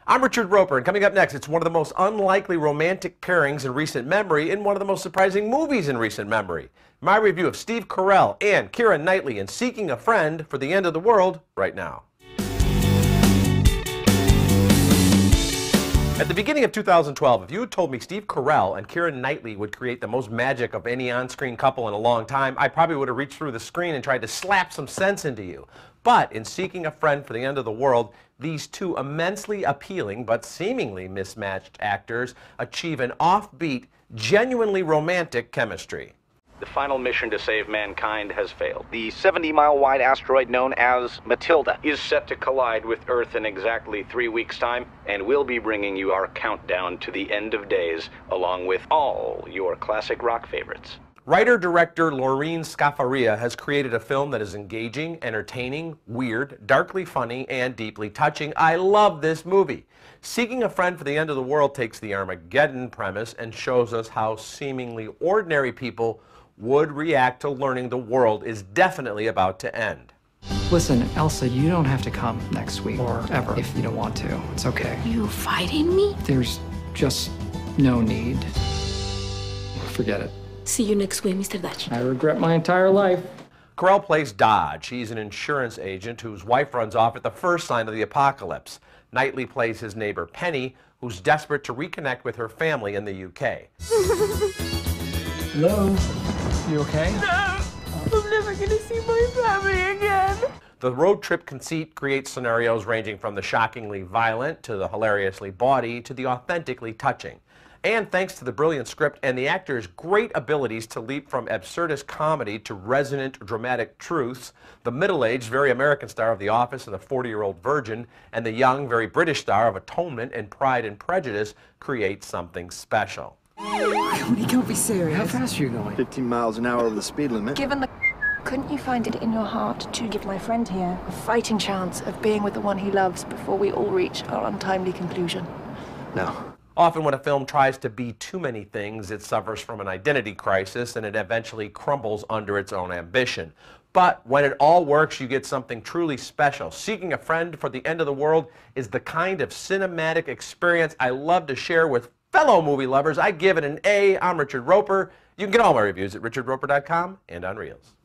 I'm Richard Roeper, and coming up next, it's one of the most unlikely romantic pairings in recent memory and one of the most surprising movies in recent memory. My review of Steve Carell and Keira Knightley in Seeking a Friend for the End of the World right now. At the beginning of 2012, if you had told me Steve Carell and Keira Knightley would create the most magic of any on-screen couple in a long time, I probably would have reached through the screen and tried to slap some sense into you. But in Seeking a Friend for the End of the World, these two immensely appealing but seemingly mismatched actors achieve an offbeat, genuinely romantic chemistry. The final mission to save mankind has failed. The 70-mile-wide asteroid known as Matilda is set to collide with Earth in exactly 3 weeks' time, and we'll be bringing you our countdown to the end of days, along with all your classic rock favorites. Writer-director Lorene Scafaria has created a film that is engaging, entertaining, weird, darkly funny, and deeply touching. I love this movie. Seeking a Friend for the End of the World takes the Armageddon premise and shows us how seemingly ordinary people would react to learning the world is definitely about to end. Listen, Elsa, you don't have to come next week or ever if you don't want to. It's okay. You fighting me? There's just no need. Forget it. See you next week, Mr. Dutch. I regret my entire life. Carell plays Dodge. He's an insurance agent whose wife runs off at the first sign of the apocalypse. Knightley plays his neighbor Penny, who's desperate to reconnect with her family in the UK. Hello? You okay? No! I'm never gonna see my family again. The road trip conceit creates scenarios ranging from the shockingly violent to the hilariously bawdy to the authentically touching. And thanks to the brilliant script and the actors' great abilities to leap from absurdist comedy to resonant dramatic truths, the middle-aged, very American star of The Office and the 40-year-old virgin, and the young, very British star of Atonement and Pride and Prejudice create something special. You can't be serious. How fast are you going? 15 miles an hour over the speed limit. Given the... Couldn't you find it in your heart to give my friend here a fighting chance of being with the one he loves before we all reach our untimely conclusion? No. Often when a film tries to be too many things, it suffers from an identity crisis and it eventually crumbles under its own ambition. But when it all works, you get something truly special. Seeking a Friend for the End of the World is the kind of cinematic experience I love to share with fellow movie lovers. I give it an A. I'm Richard Roeper. You can get all my reviews at richardroeper.com and on Reels.